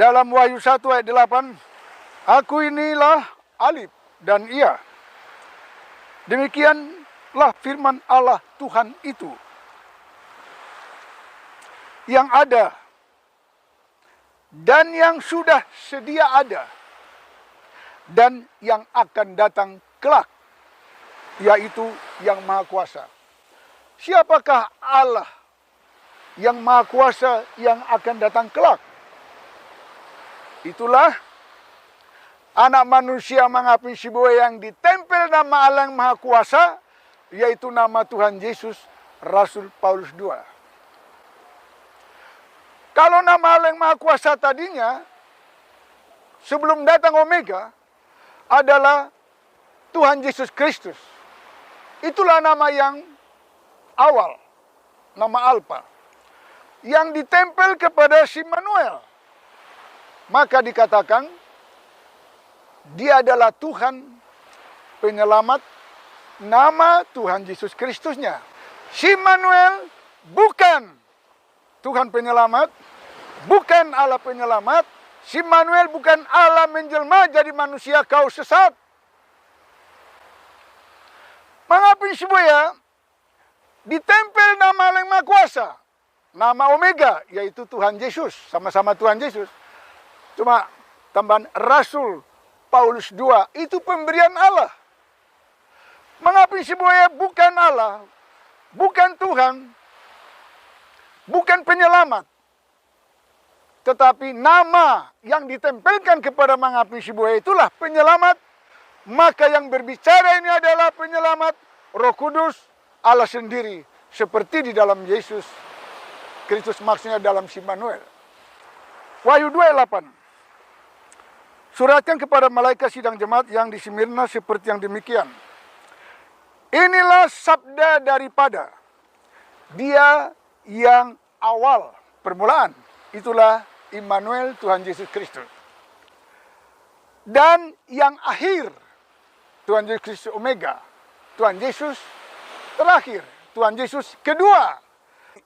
Dalam Wahyu 1 ayat 8, Aku inilah Alif dan Ia. Demikianlah firman Allah Tuhan itu, yang ada dan yang sudah sedia ada dan yang akan datang kelak, yaitu yang Maha Kuasa. Siapakah Allah yang Maha Kuasa yang akan datang kelak? Itulah Anak manusia mengapin sebuah yang ditempel nama Allah yang Maha Kuasa, yaitu nama Tuhan Yesus, Rasul Paulus II. Kalau nama Allah yang Maha Kuasa tadinya, sebelum datang Omega, adalah Tuhan Yesus Kristus. Itulah nama yang awal, nama Alpha, yang ditempel kepada si Immanuel. Maka dikatakan, Dia adalah Tuhan penyelamat, nama Tuhan Yesus Kristusnya. Si Immanuel bukan Tuhan penyelamat, bukan Allah penyelamat. Si Immanuel bukan Allah menjelma jadi manusia, kau sesat. Mengapin sebuah ditempel nama Allah yang Maha Kuasa, nama Omega, yaitu Tuhan Yesus, sama-sama Tuhan Yesus. Cuma tambahan Rasul Paulus II, itu pemberian Allah. Mengapin sebuah bukan Allah, bukan Tuhan, bukan penyelamat, tetapi nama yang ditempelkan kepada mengapin sebuah itulah penyelamat. Maka yang berbicara ini adalah penyelamat, Roh Kudus, Allah sendiri, seperti di dalam Yesus Kristus, maksudnya dalam si Immanuel. Wahyu 2:8. Suratkan kepada malaikat sidang jemaat yang di Smyrna seperti yang demikian. Inilah sabda daripada Dia yang awal, permulaan. Itulah Immanuel, Tuhan Yesus Kristus. Dan yang akhir, Tuhan Yesus Kristus Omega. Tuhan Yesus terakhir, Tuhan Yesus kedua,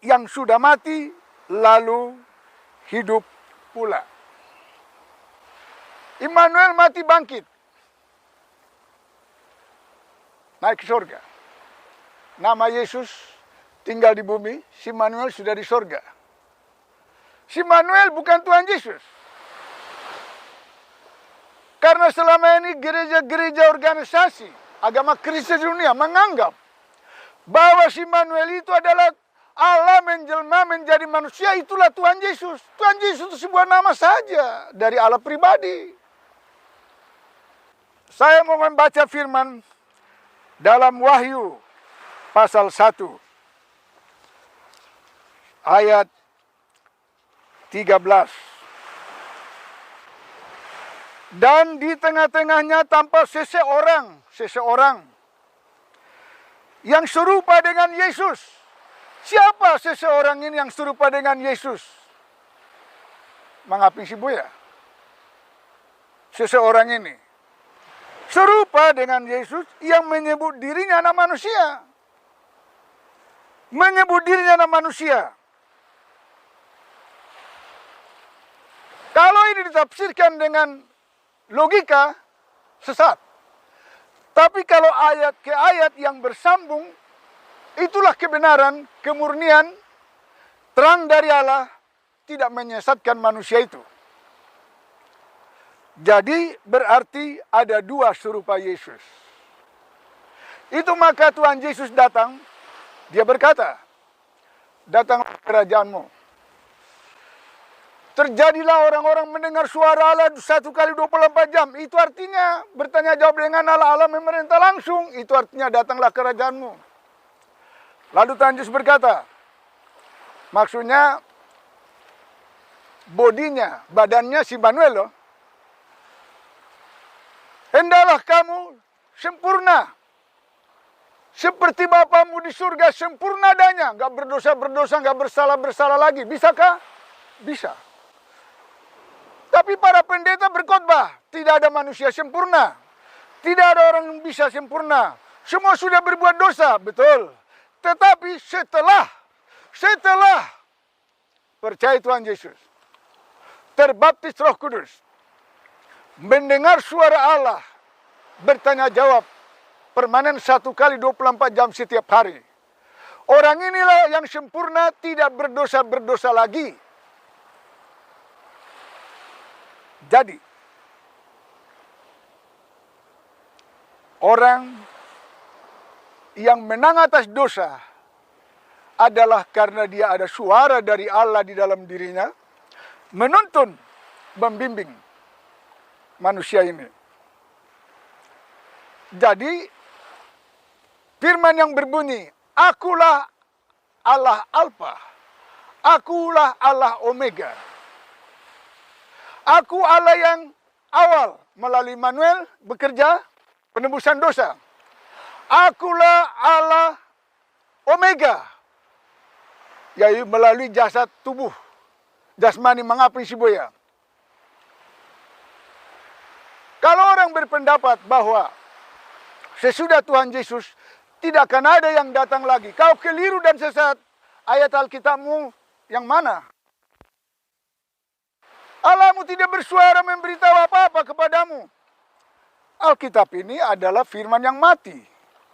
yang sudah mati lalu hidup pula. Immanuel mati bangkit, naik ke surga. Nama Yesus tinggal di bumi, si Immanuel sudah di surga. Si Immanuel bukan Tuhan Yesus. Karena selama ini gereja-gereja organisasi agama Kristen dunia menganggap bahwa si Immanuel itu adalah Allah menjelma menjadi manusia, itulah Tuhan Yesus. Tuhan Yesus itu sebuah nama saja dari Allah pribadi. Saya mau membaca firman dalam Wahyu pasal 1 ayat 13. Dan di tengah-tengahnya tampak seseorang yang serupa dengan Yesus. Siapa seseorang ini yang serupa dengan Yesus? Mengapin si buaya. Seseorang ini serupa dengan Yesus yang menyebut dirinya anak manusia. Menyebut dirinya anak manusia. Kalau ini ditafsirkan dengan logika, sesat. Tapi kalau ayat ke ayat yang bersambung, itulah kebenaran, kemurnian, terang dari Allah, tidak menyesatkan manusia itu. Jadi berarti ada dua serupa Yesus. Itu maka Tuhan Yesus datang, dia berkata, datanglah kerajaanmu. Terjadilah orang-orang mendengar suara Allah 1 kali 24 jam. Itu artinya bertanya jawab dengan Allah, Allah memerintah langsung. Itu artinya datanglah kerajaanmu. Lalu Tuhan Yesus berkata, maksudnya bodinya, badannya si Immanuel loh. Hendaklah kamu sempurna. Seperti Bapamu di surga sempurna adanya. Gak berdosa-berdosa, gak bersalah-bersalah lagi. Bisakah? Bisa. Tapi para pendeta berkhotbah, tidak ada manusia sempurna. Tidak ada orang yang bisa sempurna. Semua sudah berbuat dosa, betul. Tetapi setelah percaya Tuhan Yesus, terbaptis Roh Kudus, mendengar suara Allah, bertanya jawab, permanen 1 kali 24 jam setiap hari. Orang inilah yang sempurna, tidak berdosa-berdosa lagi. Jadi, orang yang menang atas dosa adalah karena dia ada suara dari Allah di dalam dirinya, menuntun, membimbing manusia ini. Jadi, firman yang berbunyi, Akulah Allah Alfa, Akulah Allah Omega. Aku Allah yang awal melalui Immanuel bekerja penebusan dosa. Akulah Allah Omega, yaitu melalui jasad tubuh, jasmani mengapung si buaya. Kalau orang berpendapat bahwa sesudah Tuhan Yesus tidak akan ada yang datang lagi, kau keliru dan sesat. Ayat Alkitabmu yang mana? Allahmu tidak bersuara memberitahu apa-apa kepadamu. Alkitab ini adalah firman yang mati,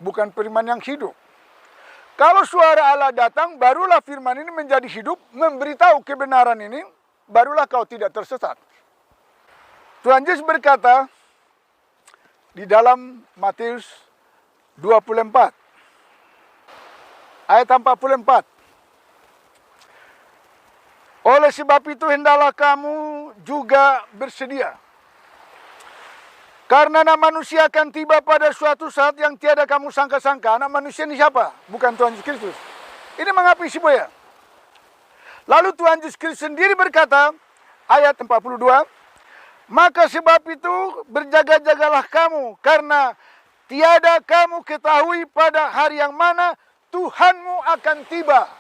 bukan firman yang hidup. Kalau suara Allah datang, barulah firman ini menjadi hidup, memberitahu kebenaran ini, barulah kau tidak tersesat. Tuhan Yesus berkata di dalam Matius 24, ayat 44. Oleh sebab itu hendaklah kamu juga bersedia. Karena anak manusia akan tiba pada suatu saat yang tiada kamu sangka-sangka. Anak manusia ini siapa? Bukan Tuhan Yesus Kristus. Ini mengapa si buaya? Lalu Tuhan Yesus Kristus sendiri berkata, ayat 42, maka sebab itu berjaga-jagalah kamu, karena tiada kamu ketahui pada hari yang mana Tuhanmu akan tiba.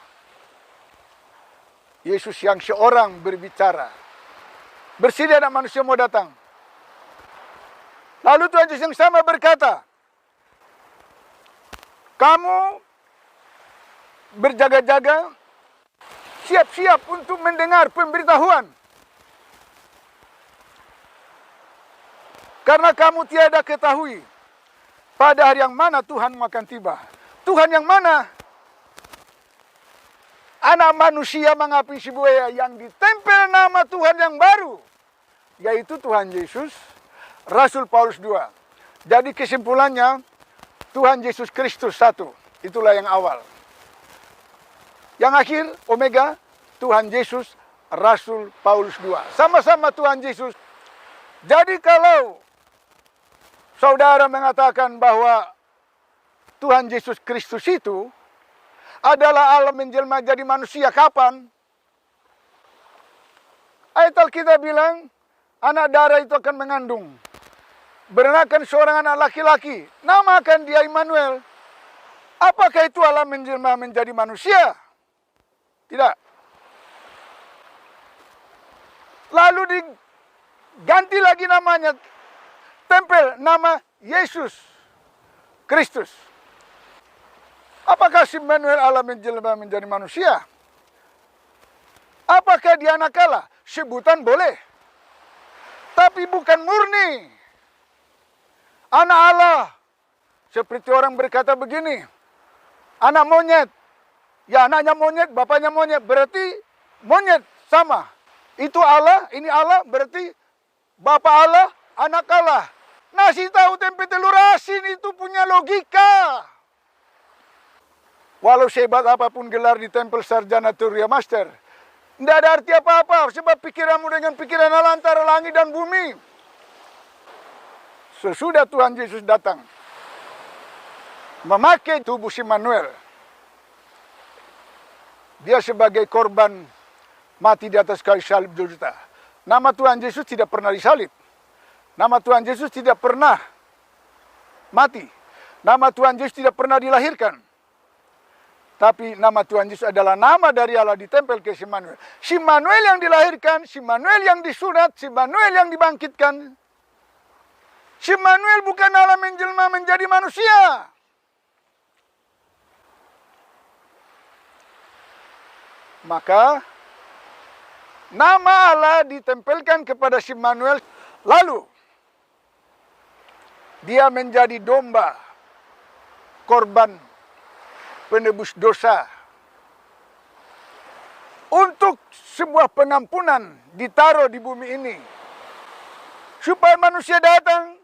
Yesus yang seorang berbicara. Bersedia anak manusia mau datang. Lalu Tuhan Yesus yang sama berkata, kamu berjaga-jaga, siap-siap untuk mendengar pemberitahuan. Karena kamu tiada ketahui pada hari yang mana Tuhanmu akan tiba. Tuhan yang mana? Anak manusia mengapung si buaya yang ditempel nama Tuhan yang baru, yaitu Tuhan Yesus, Rasul Paulus 2. Jadi kesimpulannya, Tuhan Yesus Kristus satu. Itulah yang awal. Yang akhir, Omega, Tuhan Yesus, Rasul Paulus 2. Sama-sama Tuhan Yesus. Jadi kalau saudara mengatakan bahwa Tuhan Yesus Kristus itu adalah Allah menjelma jadi manusia, kapan? Ayat Alkitab bilang, anak darah itu akan mengandung, berenakan seorang anak laki-laki, namakan dia Immanuel. Apakah itu Allah menjelma menjadi manusia? Tidak. Lalu diganti lagi namanya, tempel nama Yesus Kristus. Apakah si Immanuel Allah menjelma menjadi manusia? Apakah dia anak Allah? Sebutan boleh, tapi bukan murni anak Allah. Seperti orang berkata begini, anak monyet. Ya, anaknya monyet, bapaknya monyet, berarti monyet sama. Itu Allah, ini Allah, berarti bapak Allah, anak Allah. Nasi tahu tempe telur asin itu punya logika. Walau sehebat apapun gelar di tempel sarjana teoria master, tidak ada arti apa-apa, sebab pikiranmu dengan pikiran Allah antara langit dan bumi. Sesudah Tuhan Yesus datang, memakai tubuh si Immanuel, dia sebagai korban mati di atas kayu salib juta. Nama Tuhan Yesus tidak pernah disalib. Nama Tuhan Yesus tidak pernah mati. Nama Tuhan Yesus tidak pernah dilahirkan. Tapi nama Tuhan Yesus adalah nama dari Allah ditempel ke si Immanuel. Si Immanuel yang dilahirkan, si Immanuel yang disunat, si Immanuel yang dibangkitkan. Si Immanuel bukan Allah menjelma menjadi manusia. Maka Nama Allah ditempelkan kepada si Immanuel. Lalu dia menjadi domba, korban penebus dosa. Untuk sebuah pengampunan ditaruh di bumi ini. Supaya manusia datang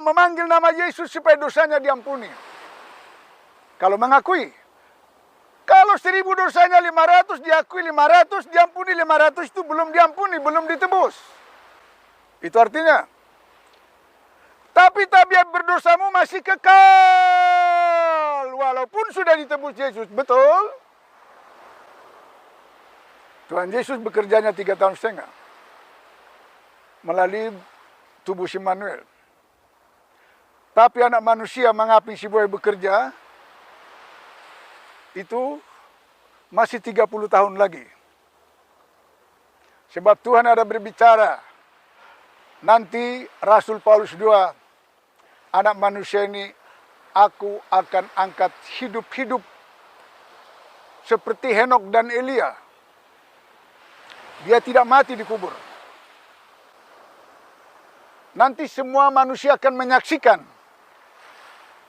memanggil nama Yesus supaya dosanya diampuni. Kalau mengakui. Kalau 1000 dosanya 500, diakui 500, diampuni 500, itu belum diampuni, belum ditebus. Itu artinya. Tapi tabiat berdosamu masih kekal. Walaupun sudah ditebus Yesus. Betul? Tuhan Yesus bekerjanya 3,5 tahun. Melalui tubuh Immanuel. Tapi anak manusia mengapa si boy bekerja? Itu masih 30 tahun lagi. Sebab Tuhan ada berbicara. Nanti Rasul Paulus 2, anak manusia ini aku akan angkat hidup-hidup seperti Henok dan Elia. Dia tidak mati dikubur. Nanti semua manusia akan menyaksikan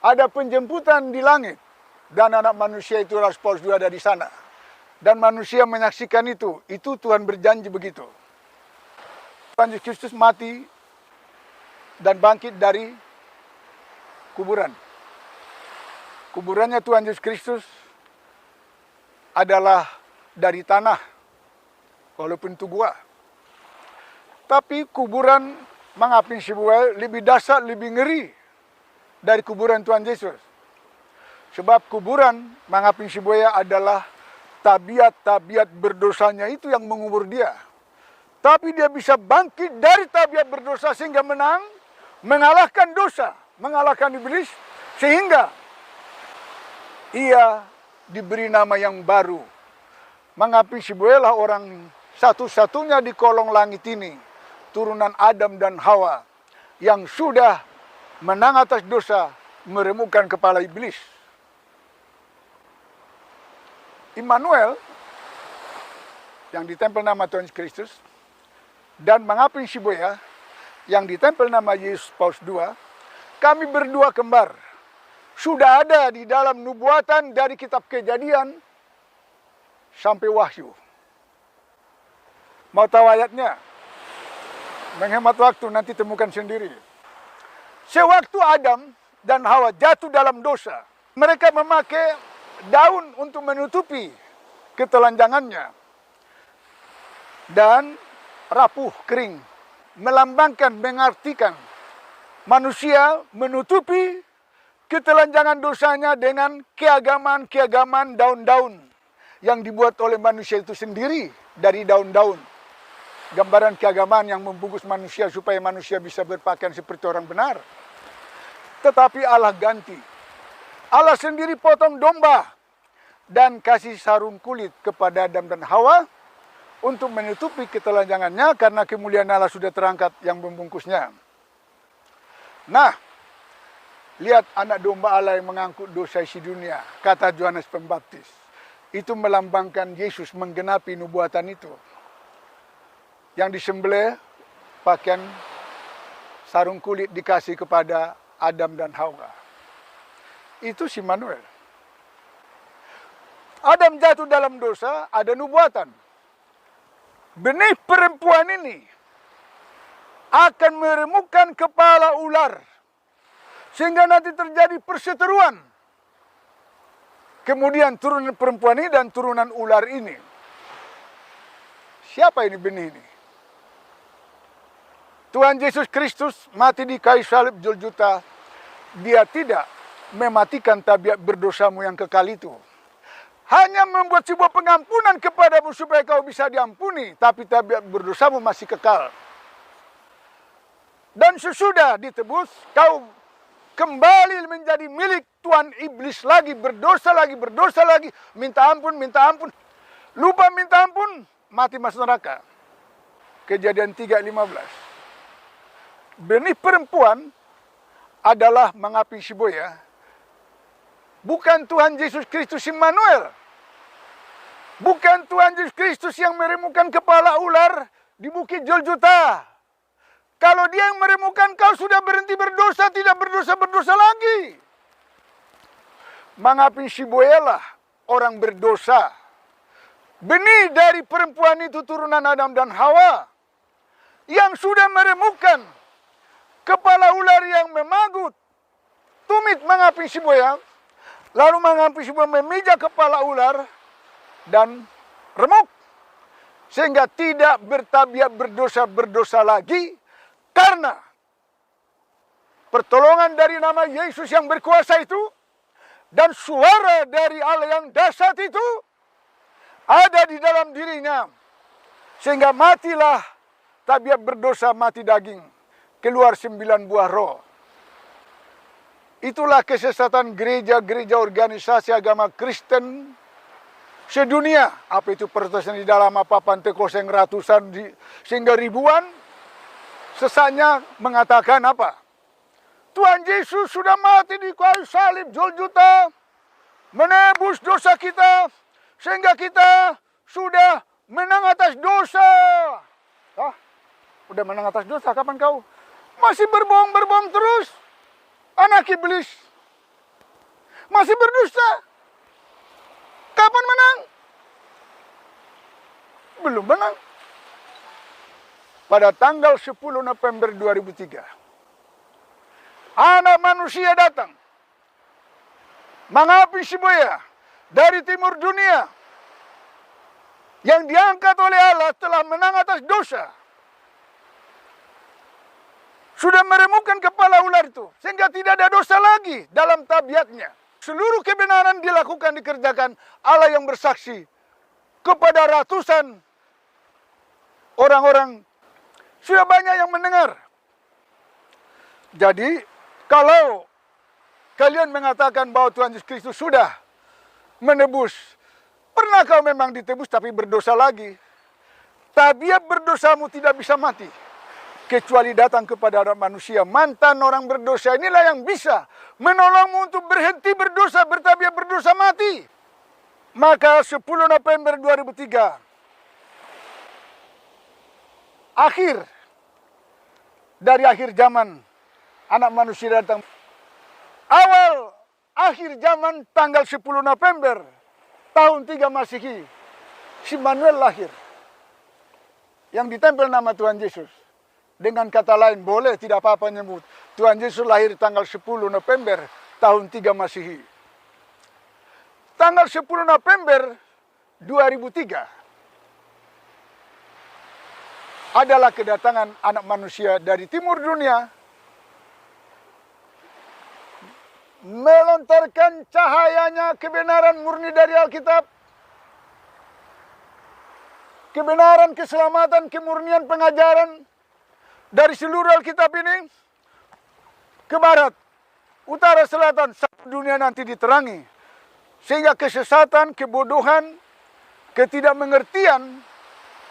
ada penjemputan di langit. Dan anak manusia itu Rasul Paulus 2 ada di sana. Dan manusia menyaksikan itu. Itu Tuhan berjanji begitu. Tuhan Yesus Kristus mati dan bangkit dari kuburan. Kuburannya Tuhan Yesus Kristus adalah dari tanah. Walaupun itu gua. Tapi kuburan mengapin sebuah lebih dahsyat, lebih ngeri dari kuburan Tuhan Yesus. Sebab kuburan mengapin sebuah adalah tabiat-tabiat berdosanya itu yang mengubur dia. Tapi dia bisa bangkit dari tabiat berdosa sehingga menang, mengalahkan dosa, mengalahkan iblis, sehingga ia diberi nama yang baru. Mengapin sebuah lah orang satu-satunya di kolong langit ini, turunan Adam dan Hawa, yang sudah menang atas dosa, meremukkan kepala iblis. Immanuel, yang ditempel nama Tuhan Yesus Kristus, dan mengapin Shibuya, yang ditempel nama Yesus Paulus 2, kami berdua kembar. Sudah ada di dalam nubuatan dari kitab Kejadian sampai Wahyu. Mau tahu ayatnya? Menghemat waktu, nanti temukan sendiri. Sewaktu Adam dan Hawa jatuh dalam dosa, mereka memakai daun untuk menutupi ketelanjangannya. Dan rapuh, kering. Melambangkan, mengartikan manusia menutupi ketelanjangan dosanya dengan keagamaan-keagamaan daun-daun yang dibuat oleh manusia itu sendiri dari daun-daun. Gambaran keagamaan yang membungkus manusia supaya manusia bisa berpakaian seperti orang benar. Tetapi Allah ganti. Allah sendiri potong domba dan kasih sarung kulit kepada Adam dan Hawa untuk menutupi ketelanjangannya karena kemuliaan Allah sudah terangkat yang membungkusnya. Nah, lihat anak domba Allah yang mengangkut dosa isi dunia, kata Yohanes Pembaptis. Itu melambangkan Yesus menggenapi nubuatan itu. Yang disembelih pakaian sarung kulit dikasih kepada Adam dan Hawa. Itu si Immanuel. Adam jatuh dalam dosa, ada nubuatan. Benih perempuan ini akan meremukkan kepala ular. Sehingga nanti terjadi perseteruan. Kemudian turunan perempuan ini dan turunan ular ini. Siapa ini benih ini? Tuhan Yesus Kristus mati di kayu salib Golgota. Dia tidak mematikan tabiat berdosamu yang kekal itu. Hanya membuat sebuah pengampunan kepadamu supaya kau bisa diampuni. Tapi tabiat berdosamu masih kekal. Dan sesudah ditebus, kau kembali menjadi milik Tuhan iblis lagi. Berdosa lagi. Minta ampun. Lupa minta ampun, mati masuk neraka. Kejadian 3:15. Benih perempuan adalah mengapi Shibuya. Bukan Tuhan Yesus Kristus Immanuel. Bukan Tuhan Yesus Kristus yang meremukkan kepala ular di Bukit Golgota. Kalau dia yang meremukkan, kau sudah berhenti berdosa, tidak berdosa-berdosa lagi. Mengapa Siboelah orang berdosa? Benih dari perempuan itu turunan Adam dan Hawa yang sudah meremukkan kepala ular yang memagut. Tumit mengapi Siboya, lalu mengapi Siboya memijak kepala ular dan remuk. Sehingga tidak bertabiat berdosa lagi karena pertolongan dari nama Yesus yang berkuasa itu dan suara dari Allah yang dahsyat itu ada di dalam dirinya. Sehingga matilah tabiat berdosa, mati daging. Keluar 9 buah roh. Itulah kesesatan gereja-gereja organisasi agama Kristen sedunia. Apa itu Protestan di dalam, apa Pentekost yang ratusan sehingga ribuan. Sesatnya mengatakan apa? Tuhan Yesus sudah mati di kayu salib Golgota, menebus dosa kita, sehingga kita sudah menang atas dosa. Hah? Udah menang atas dosa, kapan kau? Masih berbohong terus. Anak iblis. Masih berdusta. Kapan menang? Belum menang. Pada tanggal 10 November 2003. Anak manusia datang. Mengapi Siboya dari timur dunia. Yang diangkat oleh Allah telah menang atas dosa. Sudah meremukkan kepala ular itu. Sehingga tidak ada dosa lagi dalam tabiatnya. Seluruh kebenaran dilakukan, dikerjakan. Allah yang bersaksi kepada ratusan orang-orang. Sudah banyak yang mendengar. Jadi, kalau kalian mengatakan bahwa Tuhan Yesus Kristus sudah menebus, pernah kau memang ditebus tapi berdosa lagi? Tabiat berdosamu tidak bisa mati. Kecuali datang kepada orang manusia. Mantan orang berdosa inilah yang bisa menolongmu untuk berhenti berdosa, bertabiat berdosa mati. Maka 10 November 2003, akhir dari akhir zaman, anak manusia datang. Awal akhir zaman tanggal 10 November tahun 3 Masehi, si Manuel lahir. Yang ditempel nama Tuhan Yesus. Dengan kata lain, boleh tidak apa-apa nyebut. Tuhan Yesus lahir tanggal 10 November tahun 3 Masehi. Tanggal 10 November 2003 adalah kedatangan anak manusia dari timur dunia melontarkan cahayanya kebenaran murni dari Alkitab, kebenaran, keselamatan, kemurnian pengajaran dari seluruh Alkitab ini ke barat, utara, selatan, satu dunia nanti diterangi. Sehingga kesesatan, kebodohan, ketidakmengertian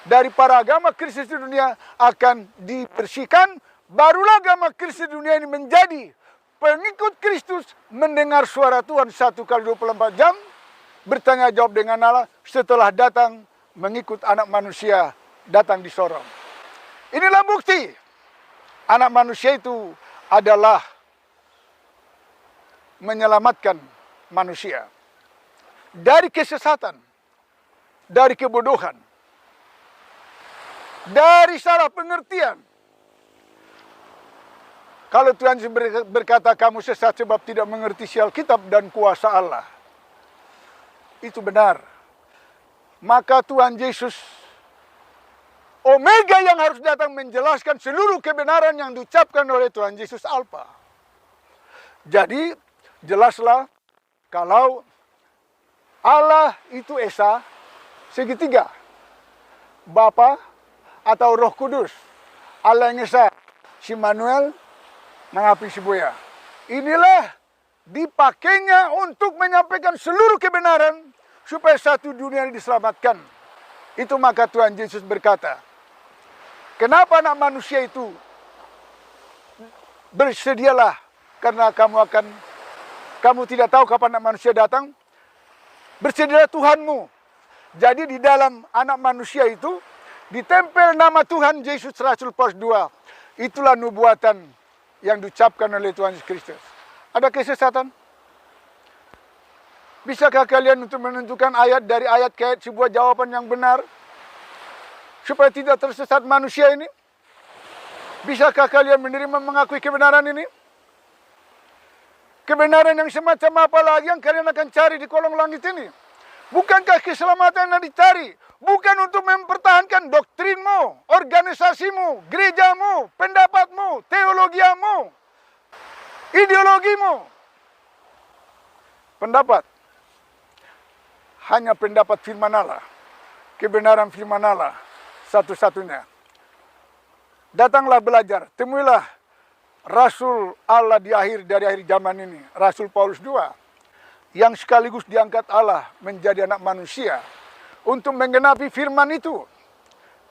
dari para agama Kristus di dunia akan dibersihkan. Barulah agama Kristus di dunia ini menjadi pengikut Kristus, mendengar suara Tuhan 1 kali 24 jam, bertanya jawab dengan Allah setelah datang mengikut anak manusia datang di sorong. Inilah bukti. Anak manusia itu adalah menyelamatkan manusia dari kesesatan, dari kebodohan, dari salah pengertian. Kalau Tuhan berkata kamu sesat sebab tidak mengerti isi Alkitab dan kuasa Allah, itu benar. Maka Tuhan Yesus Omega yang harus datang menjelaskan seluruh kebenaran yang diucapkan oleh Tuhan Yesus Alfa. Jadi, jelaslah kalau Allah itu Esa, segitiga. Bapa atau Roh Kudus. Allah yang Esa, si Manuel, mengapi Siboya. Inilah dipakainya untuk menyampaikan seluruh kebenaran supaya satu dunia diselamatkan. Itu maka Tuhan Yesus berkata, kenapa anak manusia itu bersedialah karena kamu tidak tahu kapan anak manusia datang. Bersedialah Tuhanmu Jadi di dalam anak manusia itu ditempel nama Tuhan Yesus Rasul Paulus II. Itulah nubuatan yang diucapkan oleh Tuhan Yesus Kristus. Ada kesesatan? Bisakah kalian untuk menentukan ayat dari ayat ke ayat sebuah jawaban yang benar? Supaya tidak tersesat manusia ini? Bisakah kalian menerima mengakui kebenaran ini? Kebenaran yang semacam apa lagi yang kalian akan cari di kolong langit ini? Bukankah keselamatan yang dicari? Bukan untuk mempertahankan doktrinmu, organisasimu, gerejamu, pendapatmu, teologiamu, ideologimu. Pendapat. Hanya pendapat firman Allah. Kebenaran firman Allah. Satu-satunya. Datanglah belajar. Temuilah Rasul Allah dari akhir zaman ini. Rasul Paulus II. Yang sekaligus diangkat Allah menjadi anak manusia. Untuk menggenapi firman itu.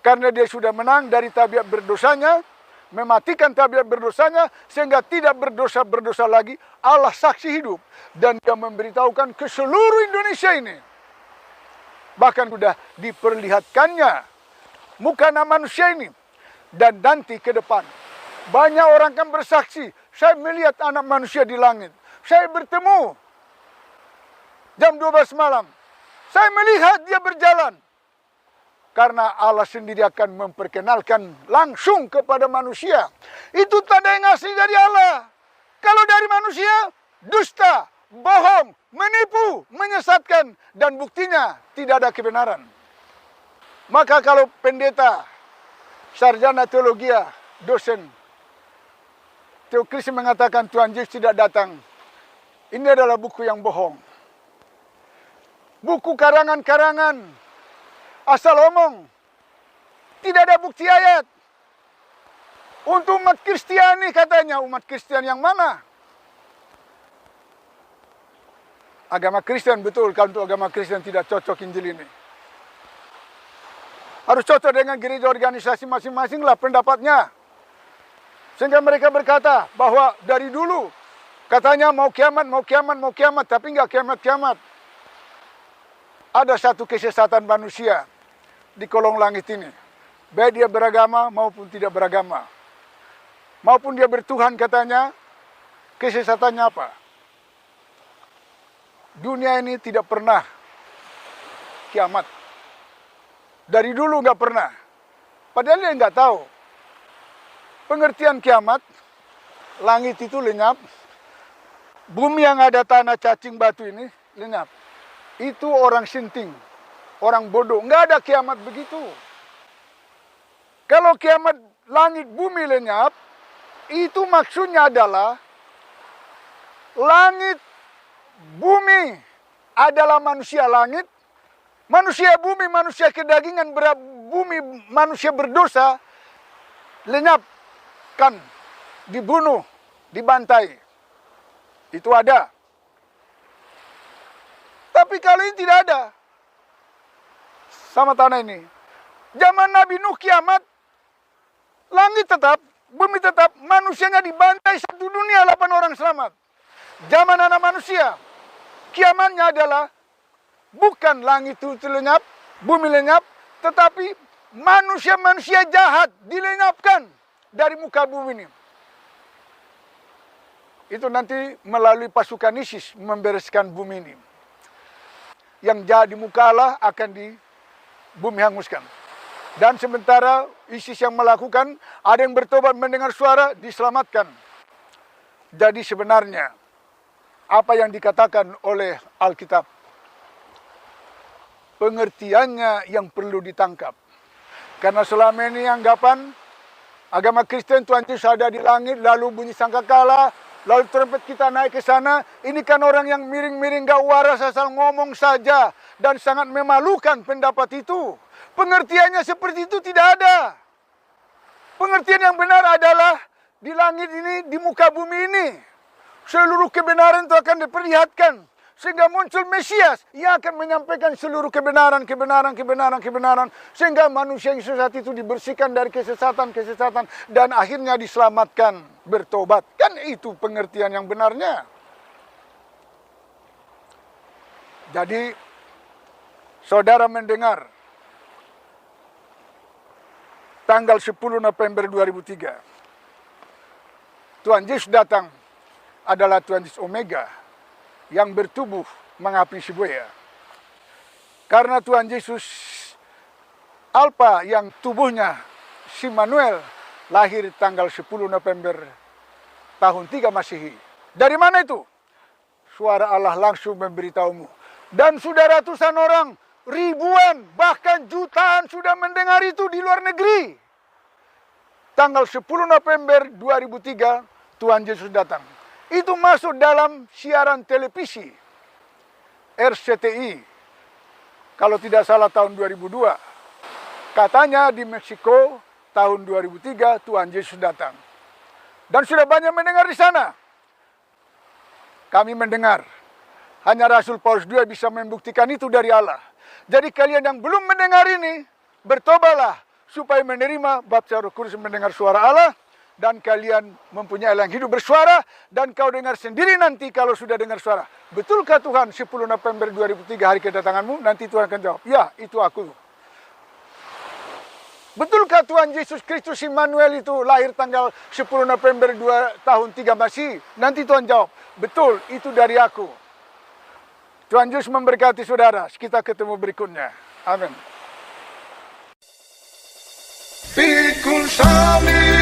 Karena dia sudah menang dari tabiat berdosanya. Mematikan tabiat berdosanya. Sehingga tidak berdosa-berdosa lagi. Allah saksi hidup. Dan dia memberitahukan ke seluruh Indonesia ini. Bahkan sudah diperlihatkannya. Muka anak manusia ini. Dan nanti ke depan. Banyak orang akan bersaksi. Saya melihat anak manusia di langit. Saya bertemu. Jam 12 malam. Saya melihat dia berjalan. Karena Allah sendiri akan memperkenalkan langsung kepada manusia. Itu tanda yang asli dari Allah. Kalau dari manusia, dusta, bohong, menipu, menyesatkan. Dan buktinya tidak ada kebenaran. Maka kalau pendeta, sarjana teologi, dosen teokrasi mengatakan Tuhan Yesus tidak datang. Ini adalah buku yang bohong. Buku karangan-karangan. Asal omong. Tidak ada bukti ayat. Untuk umat Kristiani katanya. Umat Kristen yang mana? Agama Kristen betul. Kalau untuk agama Kristen tidak cocok Injil ini. Harus cocok dengan gereja organisasi masing-masing lah pendapatnya. Sehingga mereka berkata bahwa dari dulu katanya mau kiamat, mau kiamat, mau kiamat. Tapi enggak kiamat-kiamat. Ada satu kesesatan manusia di kolong langit ini. Baik dia beragama maupun tidak beragama. Maupun dia bertuhan katanya. Kesesatannya apa? Dunia ini tidak pernah kiamat. Dari dulu nggak pernah. Padahal dia nggak tahu. Pengertian kiamat, langit itu lenyap. Bumi yang ada tanah cacing batu ini lenyap. Itu orang sinting, orang bodoh. Nggak ada kiamat begitu. Kalau kiamat langit bumi lenyap, itu maksudnya adalah langit bumi adalah manusia langit, manusia bumi, manusia kedagingan, bumi manusia berdosa, lenyapkan, dibunuh, dibantai. Itu ada. Tapi kalau ini tidak ada. Sama tanah ini. Zaman Nabi Nuh kiamat. Langit tetap. Bumi tetap. Manusianya dibantai satu dunia 8 orang selamat. Zaman anak manusia. Kiamatnya adalah. Bukan langit itu lenyap. Bumi lenyap. Tetapi manusia-manusia jahat dilenyapkan. Dari muka bumi ini. Itu nanti melalui pasukan ISIS membereskan bumi ini. Yang jahat di muka Allah akan di bumi hanguskan. Dan sementara ISIS yang melakukan, ada yang bertobat mendengar suara, diselamatkan. Jadi sebenarnya, apa yang dikatakan oleh Alkitab, pengertiannya yang perlu ditangkap. Karena selama ini anggapan, agama Kristen Tuhan Yesus ada di langit, lalu bunyi sangkakala, lalu trompet kita naik ke sana. Ini kan orang yang miring-miring gak waras asal ngomong saja. Dan sangat memalukan pendapat itu. Pengertiannya seperti itu tidak ada. Pengertian yang benar adalah di langit ini, di muka bumi ini. Seluruh kebenaran itu akan diperlihatkan. Sehingga muncul Mesias yang akan menyampaikan seluruh kebenaran. Sehingga manusia yang sesat itu dibersihkan dari kesesatan. Dan akhirnya diselamatkan, bertobat. Kan itu pengertian yang benarnya. Jadi saudara mendengar tanggal 10 November 2003, Tuhan Yesus datang adalah Tuhan Yesus Omega yang bertubuh mengapi si buaya. Karena Tuhan Yesus Alfa yang tubuhnya si Manuel lahir tanggal 10 November tahun 3 Masehi. Dari mana itu? Suara Allah langsung memberitahumu. Dan sudah ratusan orang, ribuan, bahkan jutaan sudah mendengar itu di luar negeri. Tanggal 10 November 2003, Tuhan Yesus datang. Itu masuk dalam siaran televisi RCTI. Kalau tidak salah tahun 2002. Katanya di Meksiko tahun 2003 Tuhan Yesus datang. Dan sudah banyak mendengar di sana. Kami mendengar. Hanya Rasul Paulus II bisa membuktikan itu dari Allah. Jadi kalian yang belum mendengar ini, bertobatlah supaya menerima baptisan Roh Kudus, mendengar suara Allah. Dan kalian mempunyai Allah yang hidup bersuara. Dan kau dengar sendiri nanti kalau sudah dengar suara. Betulkah Tuhan 10 November 2003 hari kedatanganmu? Nanti Tuhan akan jawab, ya itu aku. Betulkah Tuhan Yesus Kristus Immanuel itu lahir tanggal 10 November tahun 3 Masehi? Nanti Tuhan jawab, betul, itu dari aku. Tuhan Yesus memberkati saudara. Kita ketemu berikutnya. Amin. Pikul salib.